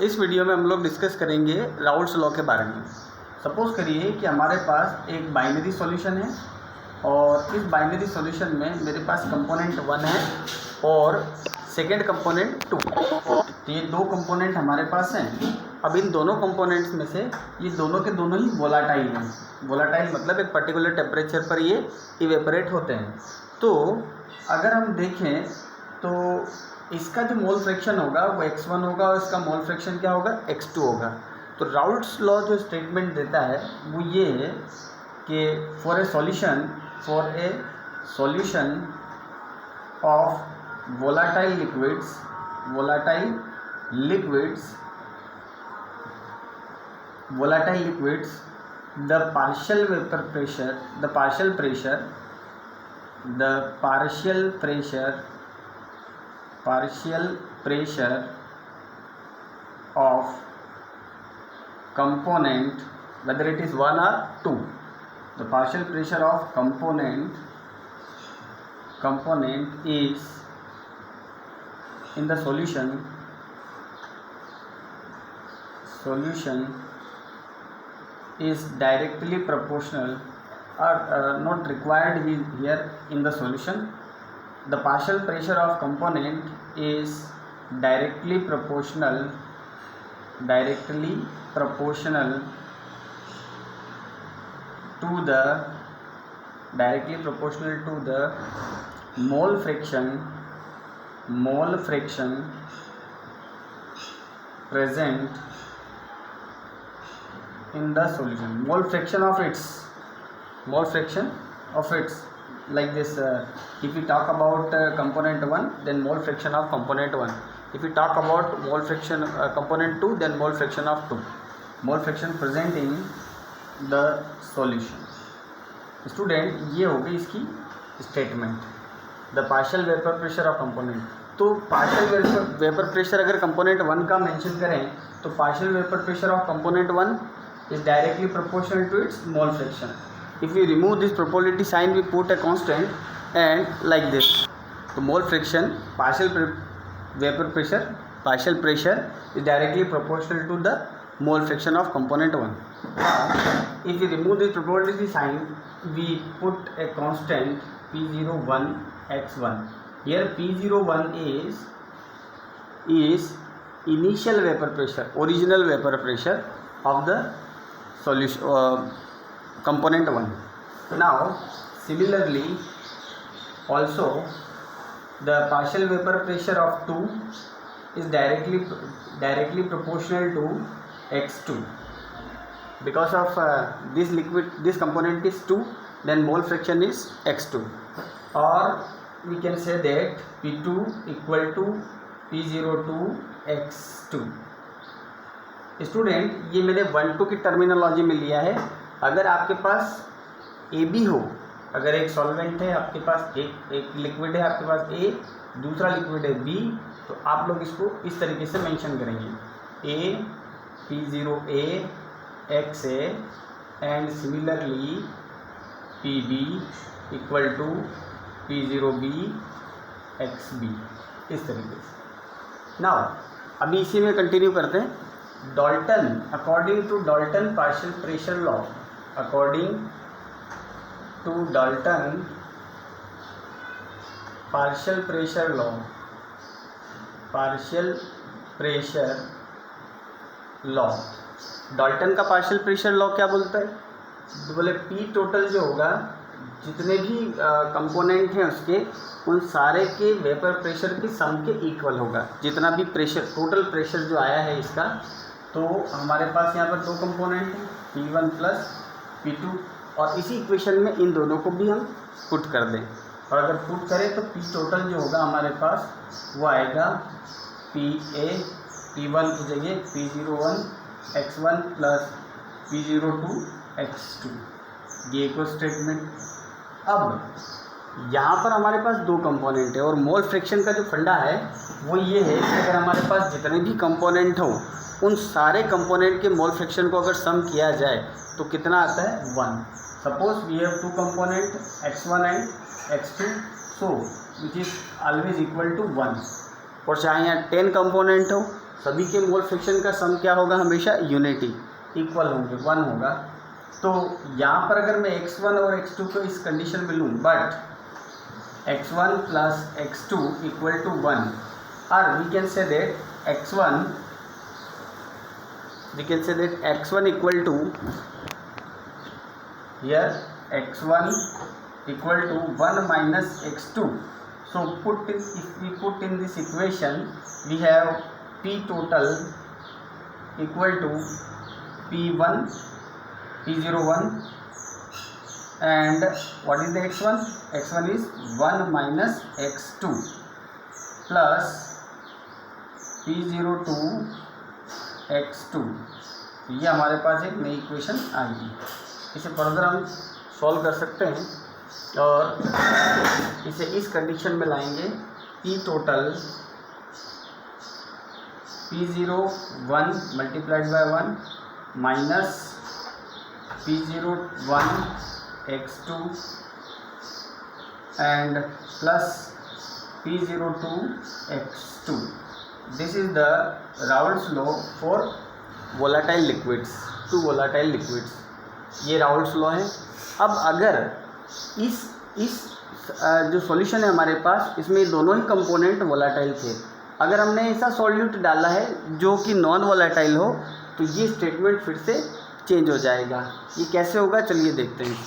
इस वीडियो में हम लोग डिस्कस करेंगे राउल्ट्स लॉ के बारे में। सपोज़ करिए कि हमारे पास एक बाइनरी सॉल्यूशन है और इस बाइनरी सॉल्यूशन में मेरे पास कंपोनेंट 1 है और सेकेंड कंपोनेंट 2। तो ये दो कंपोनेंट हमारे पास हैं। अब इन दोनों कंपोनेंट्स में से ये दोनों के दोनों ही वोलाटाइल हैं। वोलाटाइल मतलब एक पर्टिकुलर टेम्परेचर पर ये इवेपोरेट होते हैं। तो अगर हम देखें तो इसका जो मोल फ्रैक्शन होगा वो x1 होगा और इसका मोल फ्रैक्शन क्या होगा, x2 होगा। तो राउल्ट्स लॉ जो स्टेटमेंट देता है वो ये है कि for a solution of volatile liquids the partial pressure of component, whether it is 1 or 2, the partial pressure of component is in the solution is directly proportional or not required here in the solution. The partial pressure of component is directly proportional to the mole fraction present in the solution. Mole fraction of its like this. If we talk about component 1, then mole fraction of component 1. If we talk about mole fraction component 2, then mole fraction of 2. Mole fraction present in the solution. Student ये हो गई इसकी statement, the partial vapour pressure of component. तो partial vapour pressure अगर component 1 का mention करें तो partial vapour pressure of component 1 is directly proportional to its mole fraction. If we remove this probability sign, we put a constant and like this. So mole fraction, partial pressure is directly proportional to the mole fraction of component 1. If we remove this probability sign, we put a constant P01 x1. Here P01 is initial vapor pressure, original vapor pressure of the solution component 1. Now similarly also the partial vapor pressure of 2 is directly proportional to x2. Because of this component is 2, then mole fraction is x2, or we can say that P2 equal to P02 x2. Student ये मैंने 1-2 की terminology में लिया है। अगर आपके पास A B हो, अगर एक सॉल्वेंट है आपके पास, एक लिक्विड है आपके पास ए, दूसरा लिक्विड है बी, तो आप लोग इसको इस तरीके से मेंशन करेंगे A P0A XA and similarly PB equal to P0B XB, इस तरीके से। नाउ अभी इसी में कंटिन्यू करते हैं। Dalton, according to Dalton partial pressure law, partial pressure law, Dalton का पार्शियल प्रेशर लॉ क्या बोलता है? तो बोले पी टोटल जो होगा, जितने भी कंपोनेंट हैं उसके, उन सारे के वेपर प्रेशर की सम के इक्वल होगा। जितना भी प्रेशर, टोटल प्रेशर जो आया है इसका, तो हमारे पास यहाँ पर दो कंपोनेंट हैं P1 प्लस P2, और इसी इक्वेशन में इन दोनों को भी हम पुट कर दें, और अगर पुट करें तो पी टोटल जो होगा हमारे पास वो आएगा P1 की जगह P01 x1 plus P02 x2। ये एक स्टेटमेंट। अब यहाँ पर हमारे पास दो कंपोनेंट है और मोल फ्रैक्शन का जो फंडा है वो ये है कि अगर हमारे पास जितने भी कंपोनेंट हो उन सारे कंपोनेंट के मोल फ्रैक्शन को अगर सम किया जाए तो कितना आता है, 1। Suppose we have 2 component x1 and x2, so which is always equal to 1। और चाहे यहाँ 10 कंपोनेंट हो, सभी के मोल फ्रैक्शन का सम क्या होगा, हमेशा यूनिटी इक्वल होंगे, 1 होगा। तो यहाँ पर अगर मैं x1 और x2 को इस कंडीशन में लूँ, but x1 plus x2 equal to 1, और we can say that x1 equal to here x1 equal to 1 minus x2. So if we put in this equation, we have P total equal to P1 P01, and what is the x1? x1 is 1 minus x2 plus P02 x2। ये हमारे पास एक नई equation आएगी। इसे further हम solve कर सकते हैं और इसे इस कंडीशन में लाएंगे, P total P01 multiplied by 1 minus P01 x2 and plus P02 x2। This is the Raoult's law for volatile liquids, two volatile liquids. ये राउल्स लॉ है। अब अगर इस जो सॉल्यूशन है हमारे पास, इसमें दोनों ही कंपोनेंट वोलाटाइल थे, अगर हमने ऐसा सॉल्यूट डाला है जो कि नॉन वोलाटाइल हो, तो ये स्टेटमेंट फिर से चेंज हो जाएगा। ये कैसे होगा, चलिए देखते हैं।